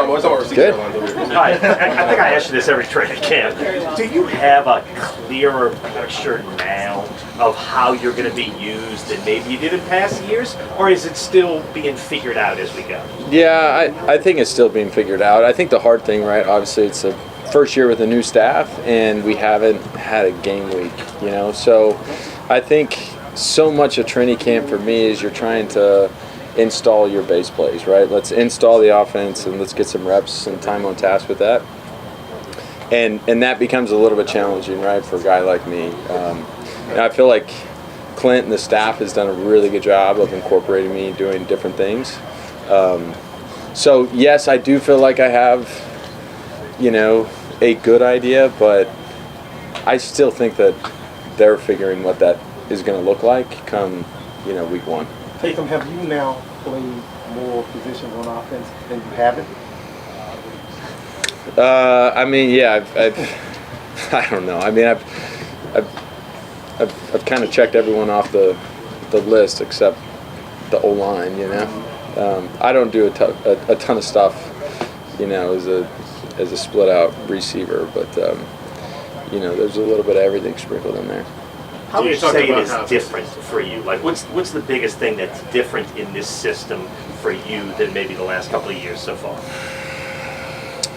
talking about receiver Good. lines over here. All right, I think I ask you this every training camp. Do you have a clearer picture now of how you're going to be used than maybe you did in past years, or is it still being figured out as we go? Yeah, I think it's still being figured out. I think the hard thing, right, obviously it's the first year with a new staff, and we haven't had a game week, So I think so much of training camp for me is you're trying to install your base plays, right? Let's install the offense and let's get some reps and time on task with that. And that becomes a little bit challenging, right, for a guy like me. And I feel like Clint and the staff has done a really good job of incorporating me doing different things. So yes, I do feel like I have, a good idea, but I still think that they're figuring what that is going to look like come, week one. Taysom, have you now played more positions on offense than you haven't? I don't know. I've kind of checked everyone off the list except the O-line, I don't do a ton of stuff, as a split out receiver, but there's a little bit of everything sprinkled in there. How would you say it is different for you? Like, what's the biggest thing that's different in this system for you than maybe the last couple of years so far?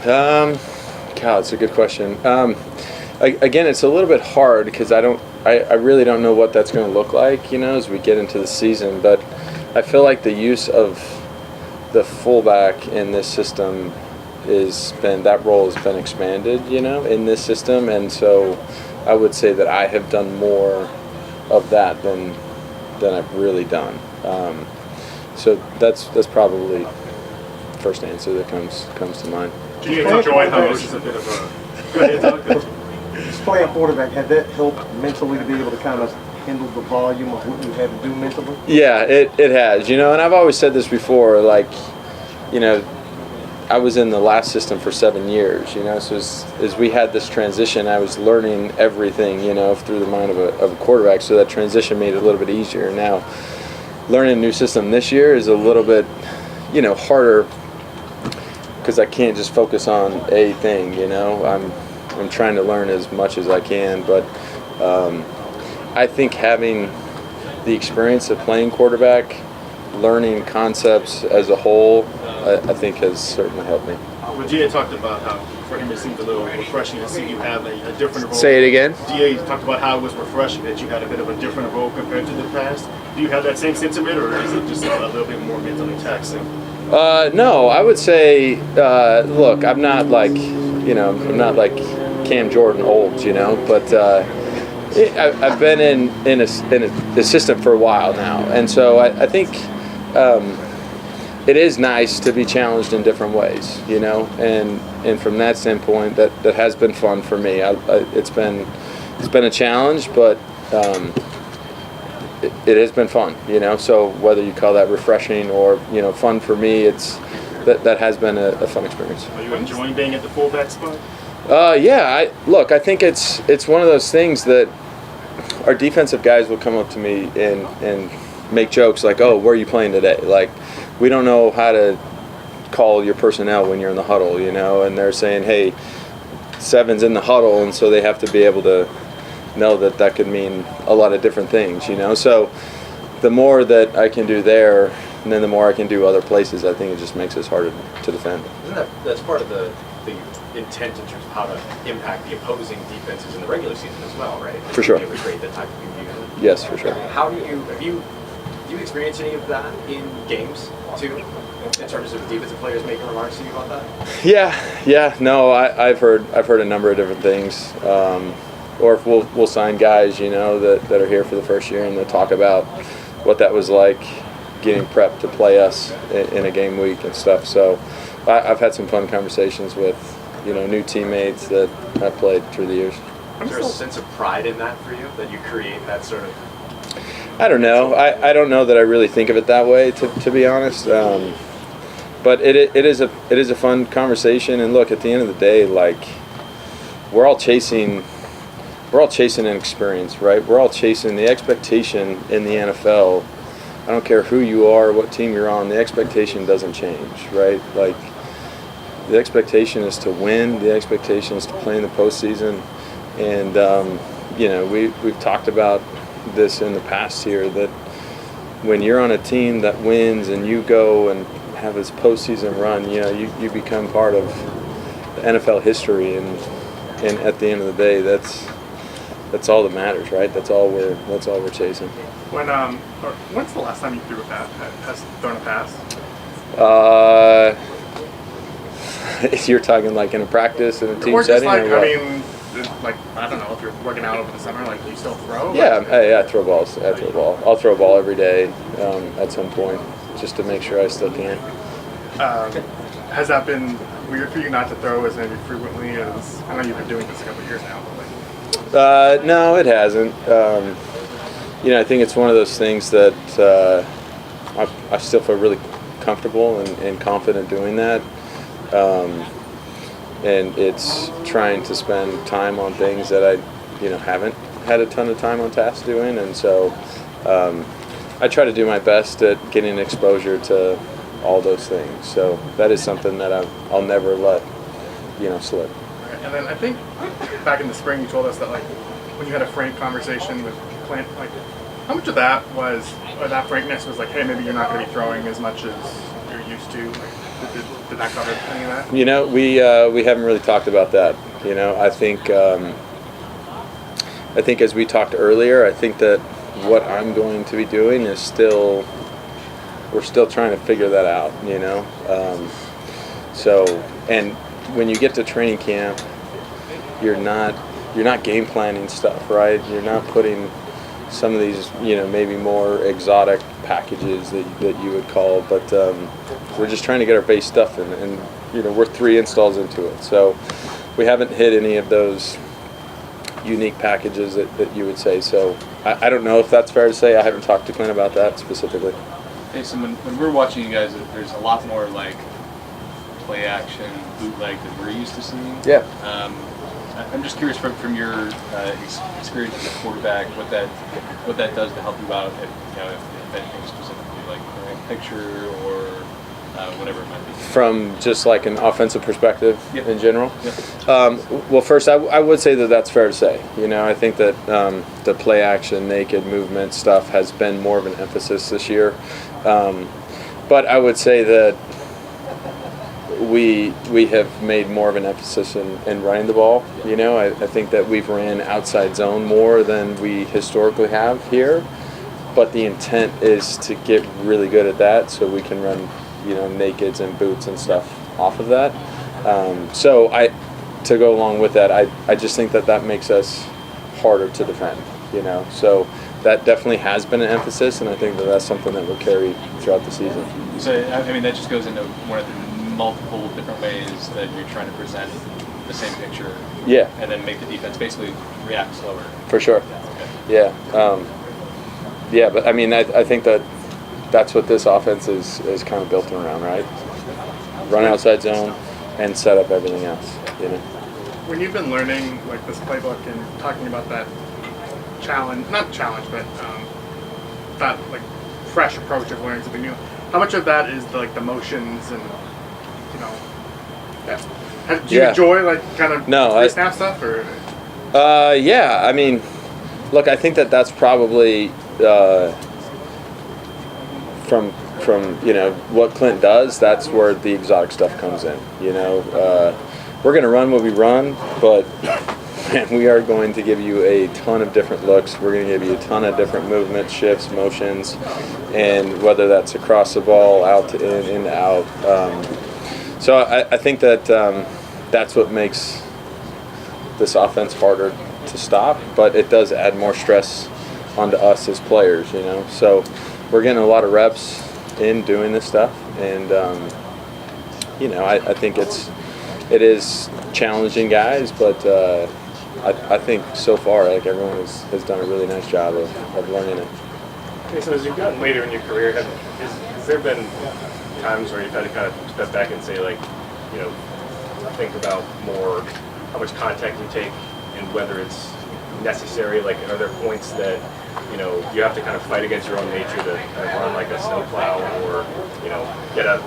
God, that's a good question. Again, it's a little bit hard because I really don't know what that's going to look like, as we get into the season. But I feel like the use of the fullback in this system that role has been expanded, in this system, and so I would say that I have done more of that than I've really done. So that's probably the first answer that comes to mind. Do you enjoy how this is a bit of a Playing quarterback, had that helped mentally to be able to kind of handle the volume of what you had to do mentally? Yeah, it has, and I've always said this before, like, I was in the last system for 7 years, so as we had this transition, I was learning everything, through the mind of a quarterback, so that transition made it a little bit easier. Now, learning a new system this year is a little bit, harder because I can't just focus on a thing, I'm trying to learn as much as I can, but I think having the experience of playing quarterback, learning concepts as a whole, I think has certainly helped me. Well, Gia talked about how for him it seemed a little refreshing to see you have a different role. Say it again. Gia talked about how it was refreshing that you had a bit of a different role compared to the past. Do you have that same sentiment, or is it just a little bit more mentally taxing? No, I would say, look, I'm not like Cam Jordan old, but I've been in a system for a while now, and so I think it is nice to be challenged in different ways, and from that standpoint, that has been fun for me. It's been a challenge, but it has been fun, So whether you call that refreshing or fun for me, that has been a fun experience. Are you enjoying being at the fullback spot? Yeah. I think it's one of those things that our defensive guys will come up to me and make jokes like, "Oh, where are you playing today?" Like, we don't know how to call your personnel when you're in the huddle, and they're saying, "Hey, Seven's in the huddle," and so they have to be able to know that could mean a lot of different things, So the more that I can do there, and then the more I can do other places, I think it just makes us harder to defend. Isn't that's part of the intent in terms of how to impact the opposing defenses in the regular season as well, right? For sure. To create that type of confusion. Yes, for sure. How do you experience any of that in games too, in terms of defensive players making remarks to you about that? Yeah. No, I've heard a number of different things. Or if we'll sign guys, that are here for the first year, and they'll talk about what that was like getting prepped to play us in a game week and stuff. So I've had some fun conversations with, new teammates that I've played through the years. Is there a sense of pride in that for you, that you create that sort of? I don't know. I don't know that I really think of it that way, to be honest. But it is a fun conversation. And look, at the end of the day, like, we're all chasing an experience, right? We're all chasing the expectation in the NFL. I don't care who you are, what team you're on, the expectation doesn't change, right? Like, the expectation is to win. The expectation is to play in the postseason. And, we've talked about this in the past here, that when you're on a team that wins and you go and have this postseason run, you become part of the NFL history. And at the end of the day, that's all that matters, right? That's all we're chasing. When's the last time you threw a pass? Has thrown a pass? You're talking like in a practice in a team Or just setting, like, or what? I mean, like, I don't know, if you're working out over the summer, like, do you still throw? Yeah, I throw balls. I throw a ball. I'll throw a ball every day at some point, just to make sure I still can. Has that been weird for you not to throw as maybe frequently as, I know you've been doing this a couple of years now, but like... No, it hasn't. I think it's one of those things that I still feel really comfortable and confident doing that. And it's trying to spend time on things that I, haven't had a ton of time on task doing. And so I try to do my best at getting exposure to all those things. So that is something that I'll never let, slip. And then I think back in the spring you told us that, like, when you had a frank conversation with Clint, like, how much of that was, or that frankness was like, hey, maybe you're not going to be throwing as much as you're used to? Like, did that cover any of that? We haven't really talked about that. I think as we talked earlier, I think that what I'm going to be doing is we're still trying to figure that out, So, and when you get to training camp, you're not game planning stuff, right? You're not putting some of these, maybe more exotic packages that you would call, but we're just trying to get our base stuff in, and we're 3 installs into it, so we haven't hit any of those unique packages that you would say. So I don't know if that's fair to say. I haven't talked to Clint about that specifically. Taysom, when we're watching you guys, there's a lot more like play action, bootleg that we're used to seeing. Yeah. I'm just curious from your experience as a quarterback, what that does to help you out, if anything specifically, like picture or whatever it might be. From just like an offensive perspective, yep. In general? Yep. Well, first, I would say that that's fair to say. I think that the play action, naked movement stuff has been more of an emphasis this year. But I would say that we have made more of an emphasis in running the ball. I think that we've ran outside zone more than we historically have here, but the intent is to get really good at that so we can run, nakeds and boots and stuff off of that. So to go along with that, I just think that makes us harder to defend, so that definitely has been an emphasis, and I think that's something that will carry throughout the season. So, that just goes into one of the multiple different ways that you're trying to present the same picture. Yeah. And then make the defense basically react slower. For sure. Okay. Yeah. But I think that's what this offense is kind of built around, right? Run outside zone and set up everything else, When you've been learning, like, this playbook and talking about that not challenge, but that, like, fresh approach of learning something new, how much of that is the motions and, do you enjoy, like, kind of pre-snap stuff, or? Yeah, look, I think that's probably from what Clint does, that's where the exotic stuff comes in. We're going to run what we run, but man, we are going to give you a ton of different looks. We're going to give you a ton of different movements, shifts, motions, and whether that's across the ball, out to in to out. So I think that that's what makes this offense harder to stop, but it does add more stress onto us as players, So we're getting a lot of reps in doing this stuff, and I think it is challenging guys, but I think so far, like, everyone has done a really nice job of learning it. Okay, so as you've gotten later in your career, has there been times where you've had to kind of step back and say, like, think about more how much contact you take and whether it's necessary? Like, are there points that you know, you have to kind of fight against your own nature to kind of run like a snowplow, or get out,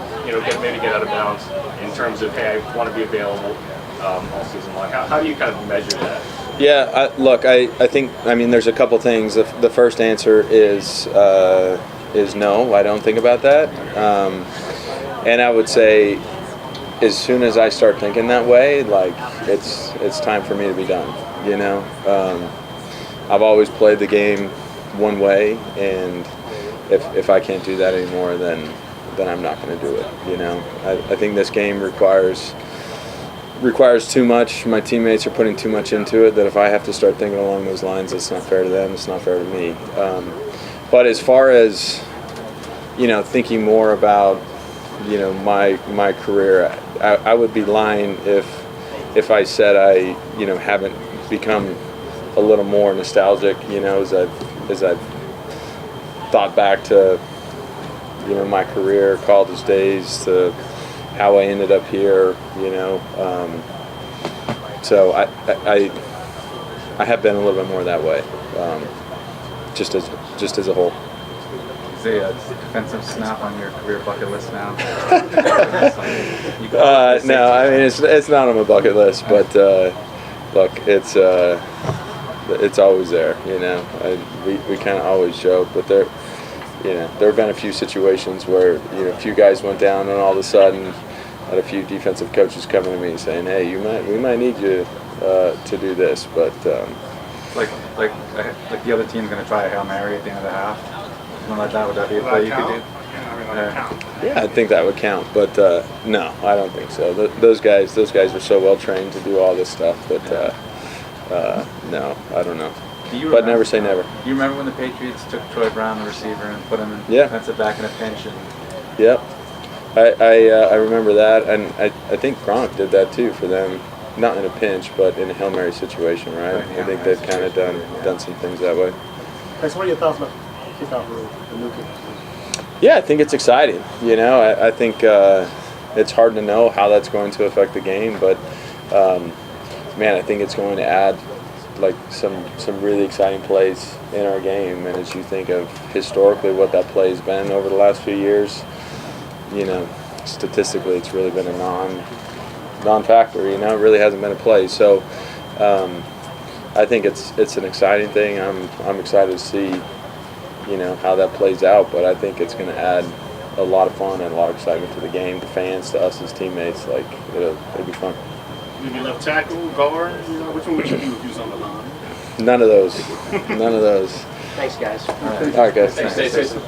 maybe get out of bounds in terms of, hey, I want to be available all season long. How do you kind of measure that? Yeah, I think, there's a couple things. The first answer is no, I don't think about that. And I would say, as soon as I start thinking that way, like, it's time for me to be done, I've always played the game one way, and if I can't do that anymore, then I'm not going to do it, I think this game requires too much. My teammates are putting too much into it, that if I have to start thinking along those lines, it's not fair to them, it's not fair to me. But as far as, thinking more about, my career, I would be lying if I said I, haven't become a little more nostalgic, as I've thought back to, my career, college days, to how I ended up here, so I have been a little bit more that way, just as a whole. Is a defensive snap on your career bucket list now? No, it's not on my bucket list, but look, it's always there. We kind of always joke, but there have been a few situations where a few guys went down, and all of a sudden, I had a few defensive coaches coming to me saying, "Hey, we might need you to do this," but like the other team's going to try a Hail Mary at the end of the half. Something like that, would that be a play you could do? Yeah, I think that would count, but no, I don't think so. Those guys are so well trained to do all this stuff, but no, I don't know. But never say never. Do you remember when the Patriots took Troy Brown, the receiver, and put him in defensive back in a pinch? Yep, I remember that, and I think Gronk did that too for them, not in a pinch, but in a Hail Mary situation, right? I think they've kind of done some things that way. Okay, so what are your thoughts about kickoff rule, the new kickoff? Yeah, I think it's exciting. I think it's hard to know how that's going to affect the game, but I think it's going to add like some really exciting plays in our game. And as you think of historically what that play has been over the last few years, statistically it's really been a non-factor. It really hasn't been a play. So I think it's an exciting thing. I'm excited to see how that plays out, but I think it's going to add a lot of fun and a lot of excitement to the game, to fans, to us as teammates. Like, it'll be fun. Maybe left tackle, guard, which one would you do if you was on the line? None of those. Thanks, guys. All right, guys. Thanks, Taysom.